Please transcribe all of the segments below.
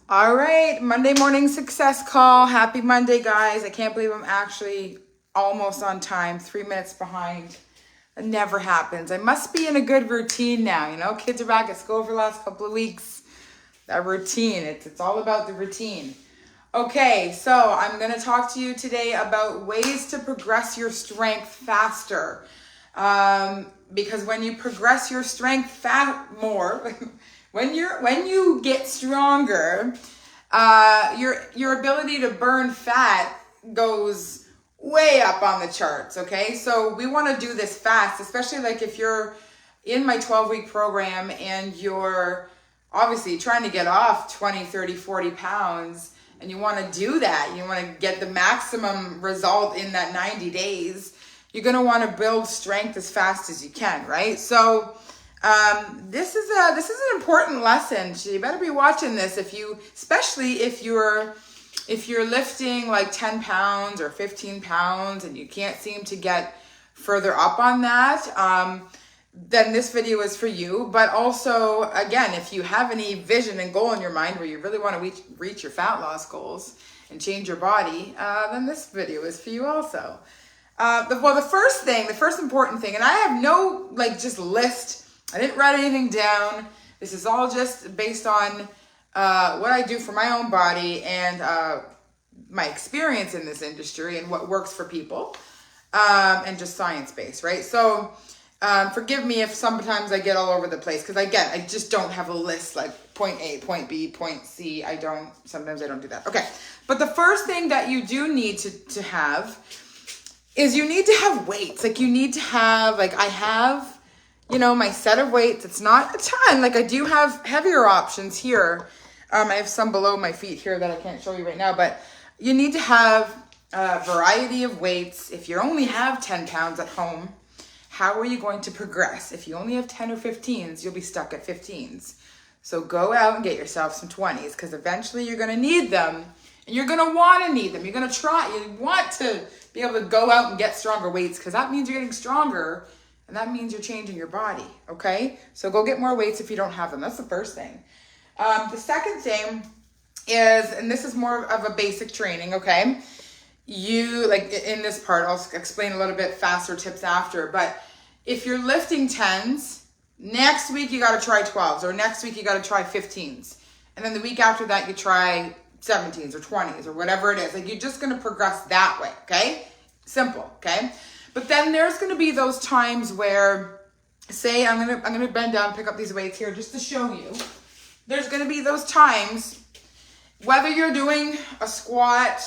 All right, Monday morning success call. Happy Monday, guys. I can't believe I'm actually almost on time, 3 minutes behind. It never happens. I must be in a good routine now. You know, kids are back at school for the last couple of weeks. That routine, it's all about the routine. Okay, so I'm going to talk to you today about ways to progress your strength faster. Because when you progress your strength more, when you get stronger, your ability to burn fat goes way up on the charts. Okay, so we want to do this fast, especially like if you're in my 12-week program and you're obviously trying to get off 20, 30, 40 pounds, and you want to do that, you want to get the maximum result in that 90 days, you're going to want to build strength as fast as you can, right? So this is an important lesson. So you better be watching this especially if you're lifting like 10 pounds or 15 pounds and you can't seem to get further up on that. Then this video is for you. But also, again, if you have any vision and goal in your mind where you really want to reach your fat loss goals and change your body, then this video is for you also. The first important thing, and I have no just list. I didn't write anything down. This is all just based on what I do for my own body and my experience in this industry and what works for people, and just science-based, right? So forgive me if sometimes I get all over the place because I just don't have a list like point A, point B, point C. Sometimes I don't do that. Okay, but the first thing that you do need to have is you need to have weights. Like you need to have, I have, my set of weights. It's not a ton. I do have heavier options here. I have some below my feet here that I can't show you right now, but you need to have a variety of weights. If you only have 10 pounds at home, how are you going to progress? If you only have 10 or 15s, you'll be stuck at 15s. So go out and get yourself some 20s because eventually you're going to need them and you're going to want to need them. You're going to you want to be able to go out and get stronger weights because that means you're getting stronger. And that means you're changing your body, okay? So go get more weights if you don't have them. That's the first thing. The second thing is, and this is more of a basic training, okay? You, in this part, I'll explain a little bit faster tips after, but if you're lifting 10s, next week you got to try 12s, or next week you got to try 15s. And then the week after that you try 17s or 20s or whatever it is. You're just going to progress that way, okay? Simple, okay? But then there's going to be those times where, say, I'm going to bend down, pick up these weights here just to show you. There's going to be those times, whether you're doing a squat,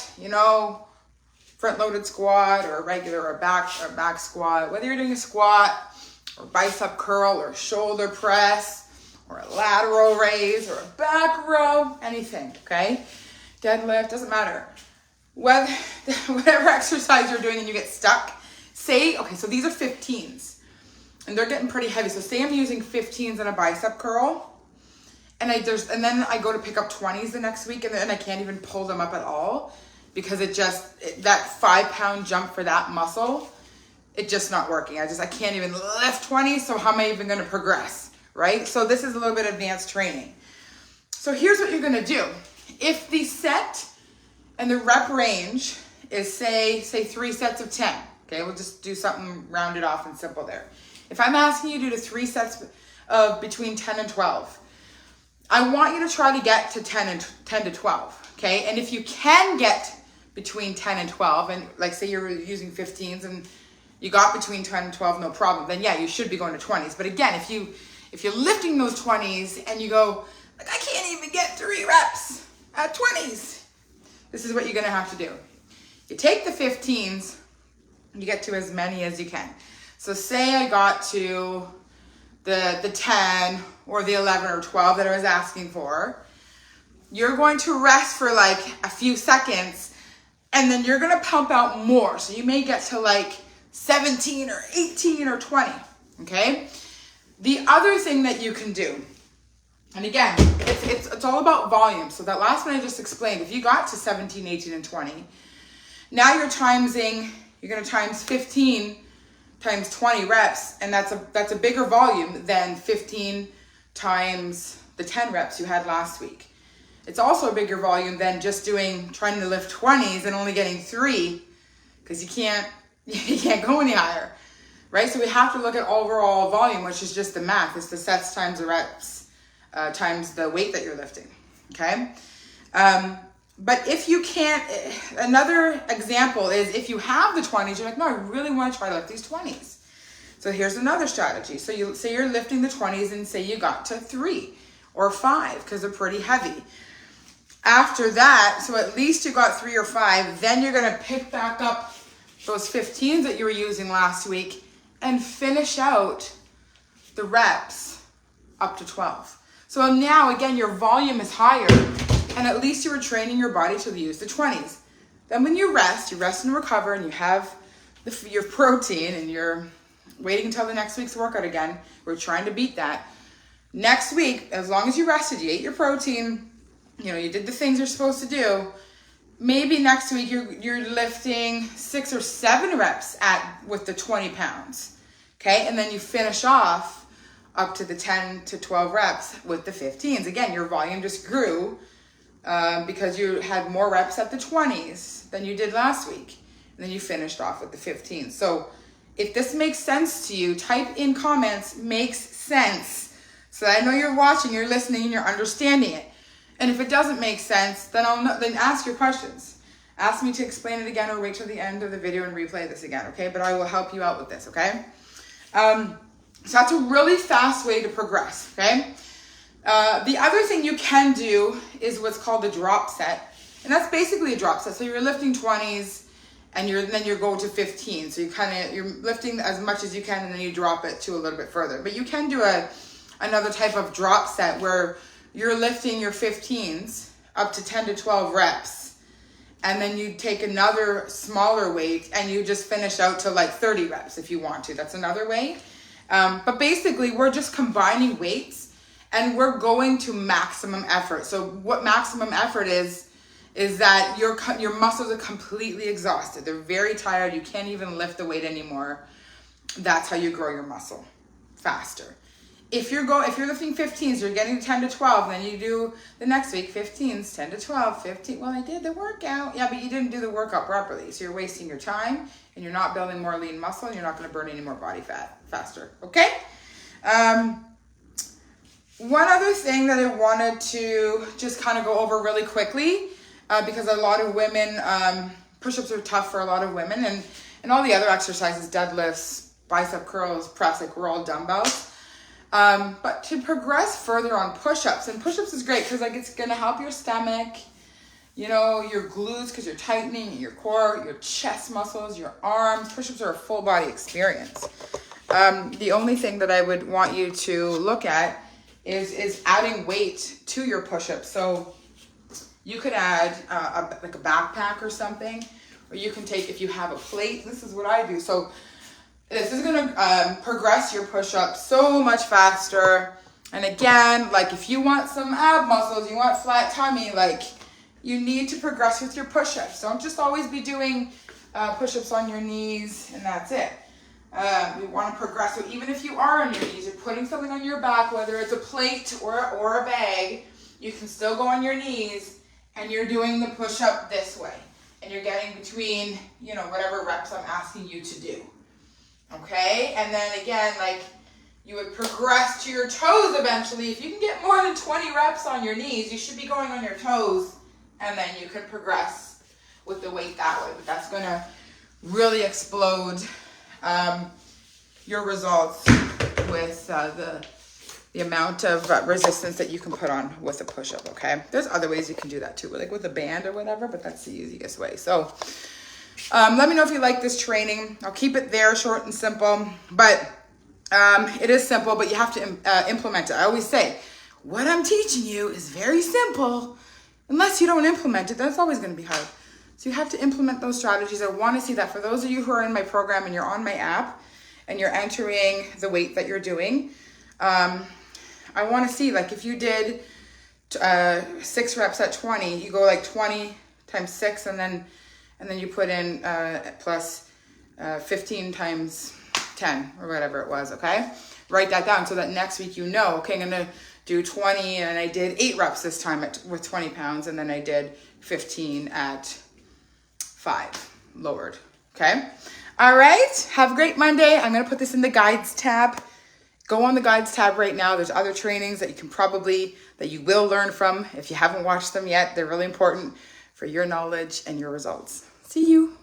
front-loaded squat or a regular or back squat, whether you're doing a squat or bicep curl or shoulder press or a lateral raise or a back row, anything, okay? Deadlift, doesn't matter. Whatever exercise you're doing and you get stuck, so these are 15s and they're getting pretty heavy. So say I'm using 15s in a bicep curl and then I go to pick up 20s the next week and then I can't even pull them up at all because that 5-pound jump for that muscle, it's just not working. I can't even lift 20s. So how am I even going to progress? Right? So this is a little bit advanced training. So here's what you're going to do. If the set and the rep range is say 3 sets of 10, okay, we'll just do something rounded off and simple there. If I'm asking you to do 3 sets of between 10 and 12, I want you to try to get to 10 to 12, okay? And if you can get between 10 and 12, and say you're using 15s and you got between 10 and 12, no problem, then yeah, you should be going to 20s. But again, if you're lifting those 20s and you go, I can't even get 3 reps at 20s, this is what you're gonna have to do. You take the 15s, you get to as many as you can. So say I got to the 10 or the 11 or 12 that I was asking for. You're going to rest for a few seconds and then you're going to pump out more. So you may get to 17 or 18 or 20, okay? The other thing that you can do, and again, it's all about volume. So that last one I just explained, if you got to 17, 18, and 20, now you're going to times 15 times 20 reps, and that's a bigger volume than 15 times the 10 reps you had last week. it's also a bigger volume than just trying to lift 20s and only getting 3, because you can't go any higher, right? So we have to look at overall volume, which is just the math. It's the sets times the reps times the weight that you're lifting, okay? But if you can't, another example is if you have the 20s, you're like, no, I really want to try to lift these 20s. So here's another strategy. So you say you're lifting the 20s and say you got to 3 or 5 because they're pretty heavy. After that, so at least you got 3 or 5, then you're going to pick back up those 15s that you were using last week and finish out the reps up to 12. So now, again, your volume is higher, and at least you were training your body to use the 20s. Then when you rest and recover, and you have your protein, and you're waiting until the next week's workout again. We're trying to beat that. Next week, as long as you rested, you ate your protein, you did the things you're supposed to do, maybe next week you're lifting 6 or 7 reps with the 20 pounds, okay? And then you finish off up to the 10 to 12 reps with the 15s. Again, your volume just grew because you had more reps at the 20s than you did last week. And then you finished off with the 15s. So if this makes sense to you, type in comments, makes sense. So that I know you're watching, you're listening, and you're understanding it. And if it doesn't make sense, then then ask your questions. Ask me to explain it again, or wait till the end of the video and replay this again, okay? But I will help you out with this, okay? So that's a really fast way to progress, okay? The other thing you can do is what's called the drop set. And that's basically a drop set. So you're lifting 20s, and then you go to 15. So you're lifting as much as you can, and then you drop it to a little bit further. But you can do another type of drop set where you're lifting your 15s up to 10 to 12 reps, and then you take another smaller weight and you just finish out to like 30 reps if you want to. That's another way. But basically, we're just combining weights and we're going to maximum effort. So what maximum effort is that your muscles are completely exhausted. They're very tired. You can't even lift the weight anymore. That's how you grow your muscle faster. If you're lifting 15s, you're getting 10 to 12, then you do the next week 15s, 10 to 12, 15. Well, I did the workout. Yeah, but you didn't do the workout properly. So you're wasting your time, and you're not building more lean muscle, and you're not going to burn any more body fat faster. Okay? One other thing that I wanted to just kind of go over really quickly, because a lot of women, push-ups are tough for a lot of women, and all the other exercises, deadlifts, bicep curls, press, like we're all dumbbells. But to progress further on push-ups, and push-ups is great because it's going to help your stomach, your glutes because you're tightening your core, your chest muscles, your arms. Push-ups are a full body experience. The only thing that I would want you to look at is adding weight to your push-ups. So you could add like a backpack or something, or you can take, if you have a plate, this is what I do. So this is going to progress your push-ups so much faster. And again, like if you want some ab muscles, you want flat tummy, like you need to progress with your push-ups. Don't just always be doing push-ups on your knees and that's it. We want to progress. So even if you are on your knees, you're putting something on your back, whether it's a plate or a bag, you can still go on your knees and you're doing the push-up this way. And you're getting between, whatever reps I'm asking you to do. Okay, and then again, like you would progress to your toes eventually. If you can get more than 20 reps on your knees, you should be going on your toes, and then you can progress with the weight that way. But that's going to really explode your results with the amount of resistance that you can put on with a push-up, okay? There's other ways you can do that too, like with a band or whatever, but that's the easiest way. So let me know if you like this training. I'll keep it there, short and simple, but it is simple, but you have to implement it. I always say, what I'm teaching you is very simple. Unless you don't implement it, that's always going to be hard. So you have to implement those strategies. I want to see that for those of you who are in my program and you're on my app and you're entering the weight that you're doing. I want to see, like if you did 6 reps at 20, you go like 20 times 6 and then you put in plus 15 times 10 or whatever it was, okay? Write that down so that next week okay, I'm going to do 20, and I did 8 reps this time with 20 pounds, and then I did 15 at 5 lowered. Okay. All right. Have a great Monday. I'm going to put this in the guides tab. Go on the guides tab right now. There's other trainings that you will learn from. If you haven't watched them yet, they're really important for your knowledge and your results. See you.